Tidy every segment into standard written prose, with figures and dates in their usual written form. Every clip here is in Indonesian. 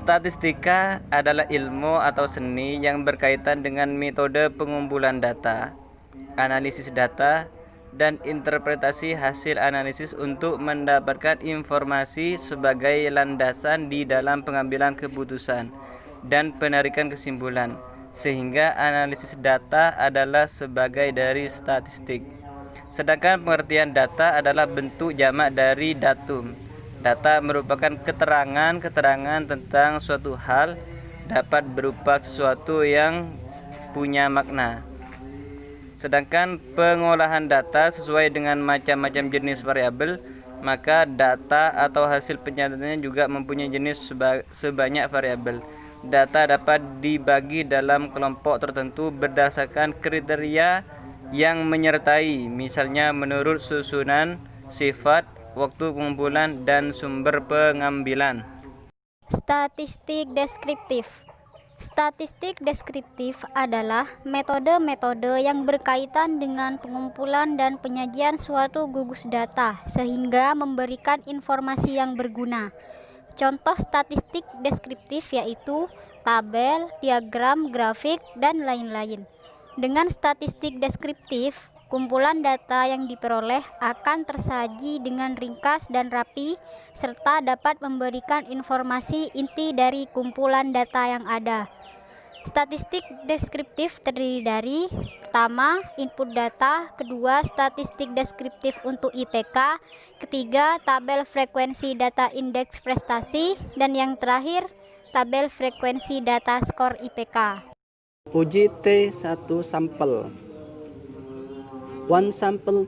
Statistika adalah ilmu atau seni yang berkaitan dengan metode pengumpulan data, analisis data, dan interpretasi hasil analisis untuk mendapatkan informasi sebagai landasan di dalam pengambilan keputusan dan penarikan kesimpulan, sehingga analisis data adalah sebagai dari statistik. Sedangkan pengertian data adalah bentuk jamak dari datum. Data merupakan keterangan tentang suatu hal, dapat berupa sesuatu yang punya makna. Sedangkan pengolahan data sesuai dengan macam-macam jenis variabel, maka data atau hasil penyataannya juga mempunyai jenis sebanyak variabel. Data dapat dibagi dalam kelompok tertentu berdasarkan kriteria yang menyertai, misalnya menurut susunan, sifat, waktu pengumpulan, dan sumber pengambilan. Statistik deskriptif. Statistik deskriptif adalah metode-metode yang berkaitan dengan pengumpulan dan penyajian suatu gugus data sehingga memberikan informasi yang berguna. Contoh statistik deskriptif yaitu tabel, diagram, grafik, dan lain-lain. Dengan statistik deskriptif, kumpulan data yang diperoleh akan tersaji dengan ringkas dan rapi, serta dapat memberikan informasi inti dari kumpulan data yang ada. Statistik deskriptif terdiri dari: pertama, input data; kedua, statistik deskriptif untuk IPK; ketiga, tabel frekuensi data indeks prestasi; dan yang terakhir, tabel frekuensi data skor IPK. Uji T1 sampel. One sample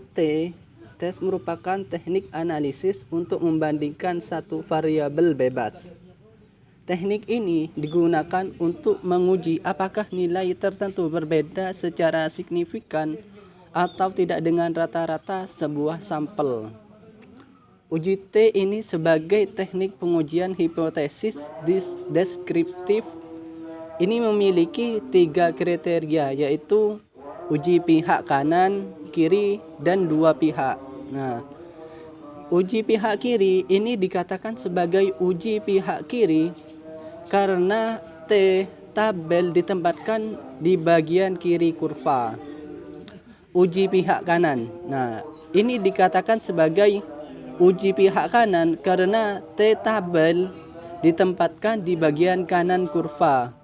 test merupakan teknik analisis untuk membandingkan satu variabel bebas. Teknik ini digunakan untuk menguji apakah nilai tertentu berbeda secara signifikan atau tidak dengan rata-rata sebuah sampel. Uji T ini sebagai teknik pengujian hipotesis deskriptif. Ini memiliki 3 kriteria, yaitu uji pihak kanan, kiri, dan 2 pihak. Nah, uji pihak kiri ini dikatakan sebagai uji pihak kiri karena tabel ditempatkan di bagian kiri kurva. Uji pihak kanan. Nah, ini dikatakan sebagai uji pihak kanan karena tabel ditempatkan di bagian kanan kurva.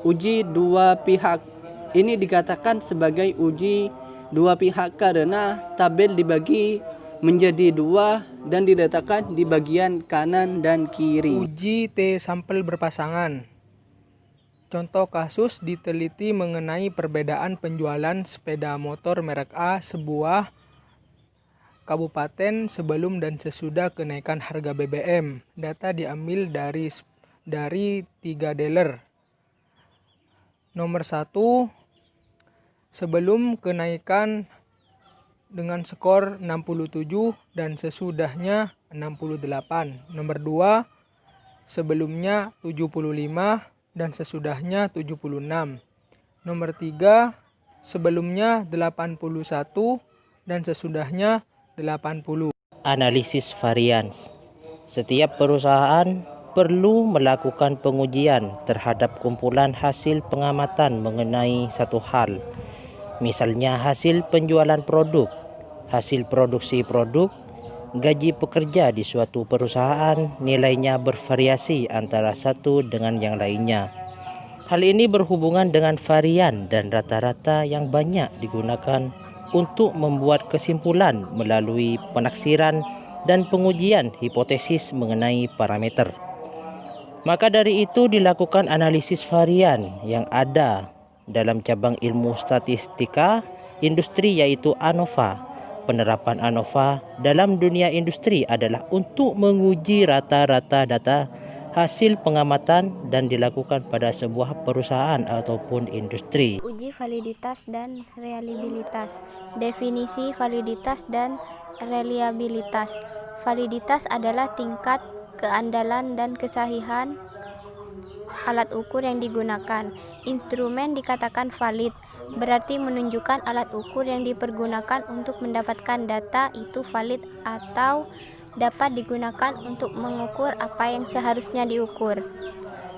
Uji dua pihak ini dikatakan sebagai uji dua pihak karena tabel dibagi menjadi 2 dan diletakkan di bagian kanan dan kiri. Uji T sampel berpasangan. Contoh kasus diteliti mengenai perbedaan penjualan sepeda motor merek A sebuah kabupaten sebelum dan sesudah kenaikan harga BBM. Data diambil dari 3 dealer. Nomor 1, sebelum kenaikan dengan skor 67 dan sesudahnya 68. Nomor 2, sebelumnya 75 dan sesudahnya 76. Nomor 3, sebelumnya 81 dan sesudahnya 80. Analisis varians. Setiap perusahaan perlu melakukan pengujian terhadap kumpulan hasil pengamatan mengenai satu hal. Misalnya hasil penjualan produk, hasil produksi produk, gaji pekerja di suatu perusahaan nilainya bervariasi antara satu dengan yang lainnya. Hal ini berhubungan dengan varian dan rata-rata yang banyak digunakan untuk membuat kesimpulan melalui penaksiran dan pengujian hipotesis mengenai parameter. Maka dari itu dilakukan analisis varian yang ada dalam cabang ilmu statistika industri yaitu ANOVA. Penerapan ANOVA dalam dunia industri adalah untuk menguji rata-rata data hasil pengamatan dan dilakukan pada sebuah perusahaan ataupun industri. Uji validitas dan reliabilitas. Definisi validitas dan reliabilitas. Validitas adalah tingkat keandalan dan kesahihan alat ukur yang digunakan. Instrumen dikatakan valid, berarti menunjukkan alat ukur yang dipergunakan untuk mendapatkan data itu valid atau dapat digunakan untuk mengukur apa yang seharusnya diukur.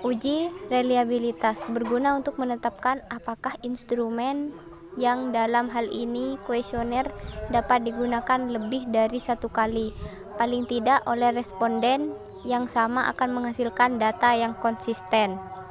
Uji reliabilitas berguna untuk menetapkan apakah instrumen yang dalam hal ini kuesioner dapat digunakan lebih dari satu kali, paling tidak oleh responden yang sama akan menghasilkan data yang konsisten.